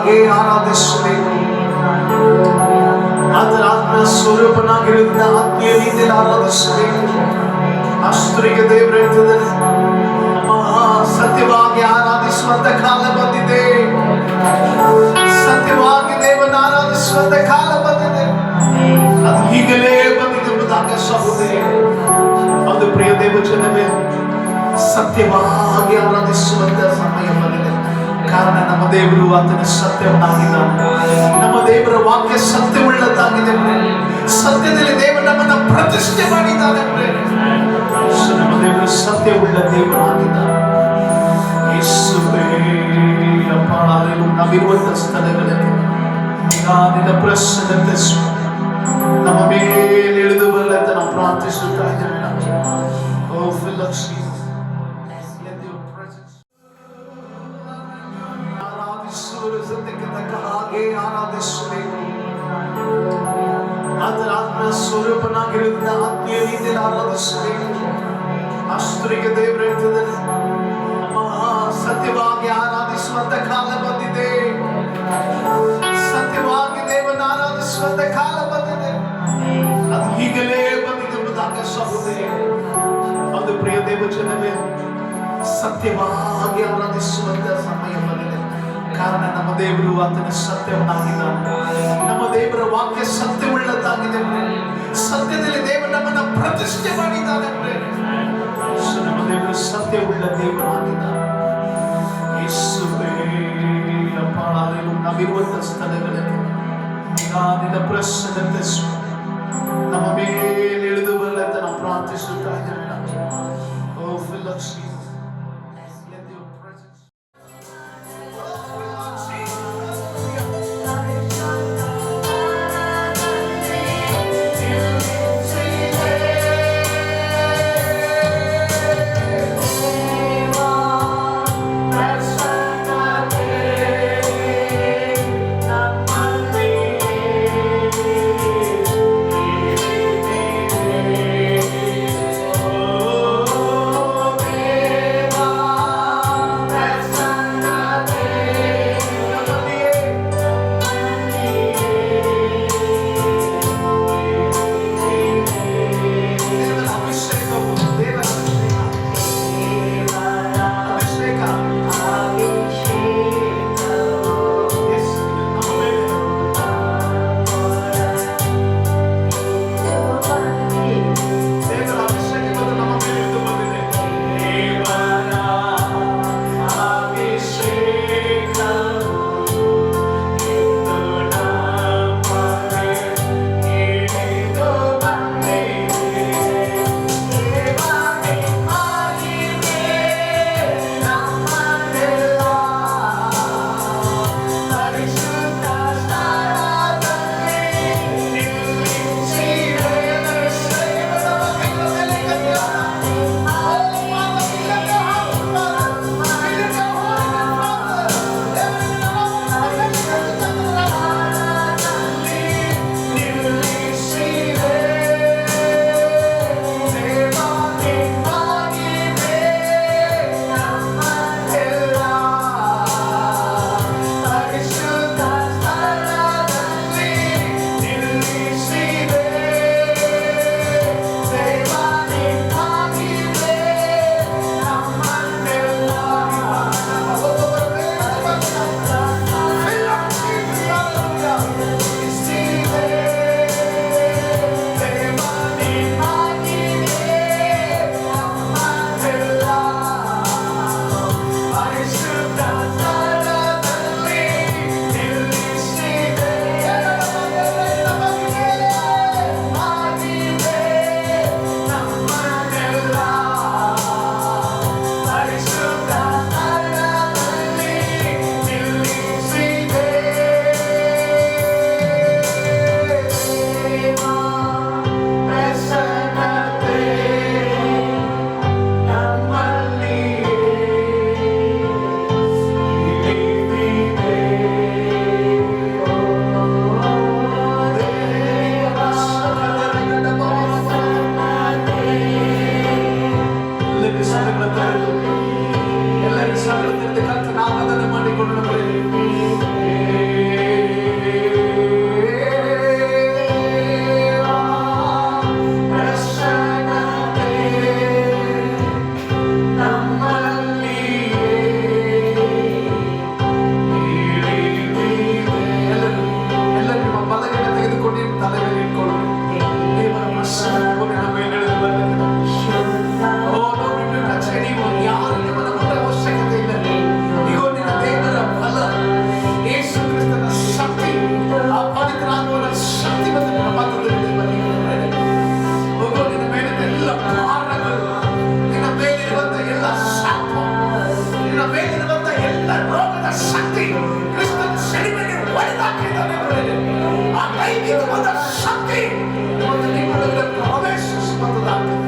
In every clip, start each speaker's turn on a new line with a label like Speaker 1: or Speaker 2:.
Speaker 1: ಹಾಗೆ ಆರಾಧಿಸಬೇಕು. ಆತನ ಆತ್ಮ ಸ್ವರೂಪನಾಗಿರುವುದನ್ನ ಆತ್ಮೀಯ ರೀತಿಯಲ್ಲಿ ಆರಾಧಿಸಬೇಕು. ಅಷ್ಟರಿಗೆ ದೇವರು ಹೇಳ್ತಿದ್ದಾರೆ, ಸತ್ಯವಾಗಿ ಆರಾಧಿಸುವಂತ ಕಾಲ ಬಂದಿದೆ. ಸತ್ಯವಾಗಿ ದೇವರನ್ನು ಆರಾಧಿಸುವಂತ ಕಾಲ ಬಂದಿದೆ. ಅದು ಈಗಲೇ ಬಂದಿದೆ ಎಂಬುದಾಗಿ ಸಹೋದರಿ. ಅದು ಪ್ರಿಯ ದೇವಜನವೇ, ಸತ್ಯವಾಗಿ ಆರಾಧಿಸುವಂತ ಸಮಯ ಬಂದಿದೆ. ಕಾರಣ ನಮ್ಮ ದೇವರು ಆತನ ಸತ್ಯವನ್ನಾಗಿದ್ದಾನೆ. ನಮ್ಮ ದೇವರ ವಾಕ್ಯ ಸತ್ಯವುಳ್ಳದ್ದಾಗಿದೆ. ಸತ್ಯದಲ್ಲಿ ದೇವರು ನಮ್ಮನ್ನು ಪ್ರತಿಷ್ಠೆ ಮಾಡಿದ್ದಾನೆ. ನಮ್ಮ ದೇವರು ಸತ್ಯವುಳ್ಳ ದೇವರಾಗಿದ್ದಾನೆ. ನಾವಿರುವಂತ ಸ್ಥಳಗಳಲ್ಲಿ ನಿನ್ನ ಪ್ರಸನ್ನತೆ ನಮ್ಮ ಮೇಲೆ ಇಳಿದು ಬರಲಂತ ನಾವು ಪ್ರಾರ್ಥಿಸುತ್ತಾ ಇದ್ದೇವೆ. ಆರಾಧಿಸುವರು ಸತ್ಯಕ್ಕೆ ತಕ್ಕ ಹಾಗೆ ಆರಾಧಿಸಬೇಕು. ಆತನ ಆತ್ಮ ಸ್ವರೂಪನಾಗಿರುವುದನ್ನ ಆತ್ಮೀಯ ರೀತಿಯಲ್ಲಿ ಆರಾಧಿಸಬೇಕು. ಅಷ್ಟರಿಗೆ ದೇವರು ಹೇಳ್ತಿದ್ದಾರೆ, ಸತ್ಯವಾಗಿ ಆರಾಧಿಸುವಂತ ಕಾಲ ಬಂದಿದೆ. ಸತ್ಯವಾಗಿ ದೇವರನ್ನು ಆರಾಧಿಸುವಂತ ಕಾಲ ಬಂದಿದೆ. ಅದು ಈಗಲೇ ಬಂದಿದೆ ಎಂಬುದಾಗಿ ಸಹೋದರಿ. ಅದು ಪ್ರಿಯ ದೇವಜನವೇ, ಸತ್ಯವಾಗಿ ಆರಾಧಿಸುವಂತ ಸಮಯ ಬಂದಿದೆ. ಕಾರಣ ನಮ್ಮ ದೇವರು ಆತನ ಸತ್ಯವನ್ನಾಗಿದ್ದಾನೆ. ನಮ್ಮ ದೇವರ ವಾಕ್ಯ ಸತ್ಯವುಳ್ಳದ್ದಾಗಿದೆ. ಸತ್ಯದಲ್ಲಿ ದೇವರು ನಮ್ಮನ್ನ ಪ್ರತಿಷ್ಠೆ ಮಾಡಿದ್ದಾನೆ. ನಮ್ಮ ದೇವರು ಸತ್ಯವುಳ್ಳ ದೇವರಾಗಿದ್ದಾನೆ. ನಾವಿರುವಂತ ಸ್ಥಳಗಳಲ್ಲಿ ನಿನ್ನ ಪ್ರಸನ್ನತೆ ನಮ್ಮ ಮೇಲೆ ಇಳಿದು ಬರಲಂತ ನಾವು ಪ್ರಾರ್ಥಿಸುತ್ತಾ ಇದ್ದೇವೆ. ಎಲ್ಲರೂ ಸಕಲ ಕರ್ತನ ಆರಾಧನೆ ಮಾಡಿಕೊಂಡು ಎಲ್ಲ ರೋಗದ ಶಕ್ತಿ ಕ್ರಿಸ್ತನ ಶಿಲುಬೆಗೆ ಹೊಡೆದಾಕಿದ್ದಾನೆ. ಆ ದೈವಿಕವಾದ ಶಕ್ತಿ ಇವತ್ತು ನಿಮ್ಮೊಳಗೆ ಪ್ರವೇಶಿಸುವಂತದ್ದಾಗಿದೆ.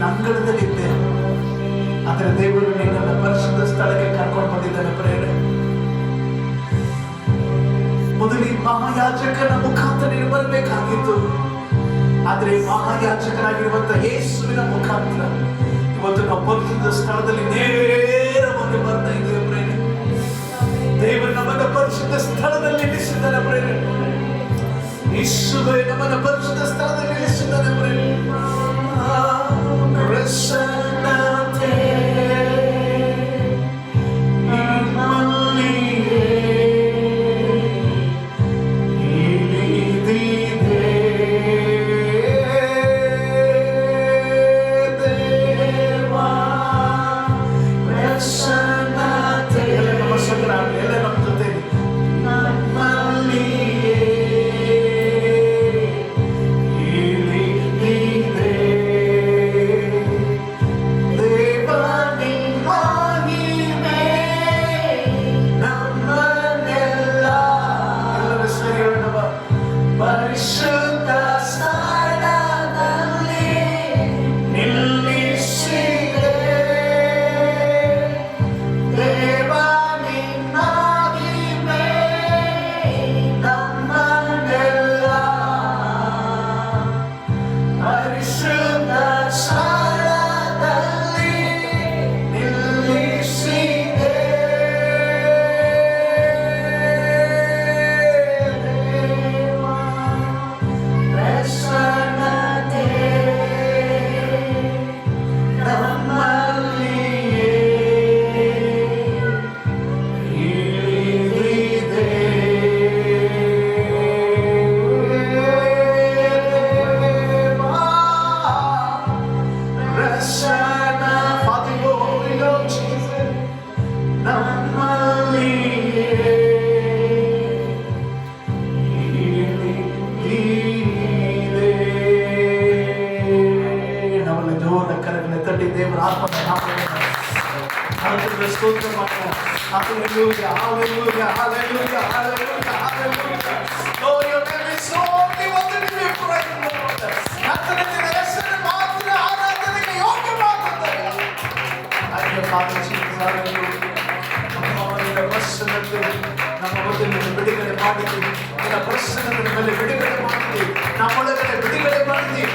Speaker 1: ಅಂಗಳದಲ್ಲಿದ್ದೆ, ಆದರೆ ದೇವರು ನಿನ್ನನ್ನು ಪರಿಶುದ್ಧ ಸ್ಥಳಕ್ಕೆ ಕರ್ಕೊಂಡು ಬಂದಿದ್ದಾನೆ. ಪ್ರೇರೆ ಮೊದಲು ಈ ಮಹಾಯಾಜಕನ ಮುಖಾಂತರ ನೀನು ಬರಬೇಕಾಗಿತ್ತು, ಆದ್ರೆ ಮಹಾಯಾಜಕನಾಗಿರುವಂತ ಯೇಸುವಿನ ಮುಖಾಂತರ ಇವತ್ತು ನಾವು ಪರಿಶುದ್ಧ ಸ್ಥಳದಲ್ಲಿ ನೇರವಾಗಿ ಬರ್ತಾ ಇದ್ದೇವೆ. ಪ್ರೇರೆ ದೇವರು ನಮ್ಮನ್ನ ಪರಿಶುದ್ಧ ಸ್ಥಳದಲ್ಲಿ ನಿಲ್ಲಿಸಿದ್ದಾನೆ. ಪ್ರೇರೆ ಯೇಸುವೇ ನಮ್ಮನ್ನ ಪರಿಶುದ್ಧ ಸ್ಥಳದಲ್ಲಿ ನಿಲ್ಲಿಸಿದ್ದಾನೆ. ಪ್ರೇರೆ ಪ್ರಸನ್ನತೆ ನಮ್ಮಲ್ಲಿಯೇ ಇಳಿದಿದೆ. ದೇವಾ ಪ್ರಸನ್ನತೆ ನಮ್ಮ ಸಂಗ್ರಾಮ ಎಲ್ಲ ನಮ್ಮ ಜೊತೆ ನಮ್ಮಲ್ಲಿಯೇ ಇಳಿದಿದೆ. ಪರಿಶುದ್ಧ ಸ್ಥಳದಲ್ಲಿ ನಿಲ್ಲಿಸಿದೆ. ದೇವ ನಿನ್ನ ಮಹಿಮೆ ನಮ್ಮನ್ನೆಲ್ಲ ಪರಿಶುದ್ಧ ಸ್ಥಳದಲ್ಲಿ ನಿಲ್ಲಿಸಿದೆ. ದೇವರ ಆತ್ಮನ ಸ್ತೋತ್ರ ಮಾಡೋಣ. Hallelujah, hallelujah, hallelujah, hallelujah, hallelujah. Lord, your name is so holy, what did we pray, Lord? ಆತನಿಗೆ ಹೆಸರು ಮಾತ್ರ ಆರಾಧನೆಗೆ ಯೋಗ್ಯವಾಗುತ್ತದೆ. ಹಾಗೆ Father Jesus, hallelujah. ನಮ್ಮ ಪ್ರಸನ್ನತೆ ನಮ್ಮ ಮೊದಲು ಬಿಡುಗಡೆ ಮಾಡಿದ್ದೀವಿ. ನಿನ್ನ ಪ್ರಸನ್ನತೆ ಮೇಲೆ ಬಿಡುಗಡೆ ಮಾಡಿದ್ದೀವಿ. ನಮ್ಮೊಳಗಡೆ ಬಿಡುಗಡೆ ಮಾಡಿದ್ದೀವಿ.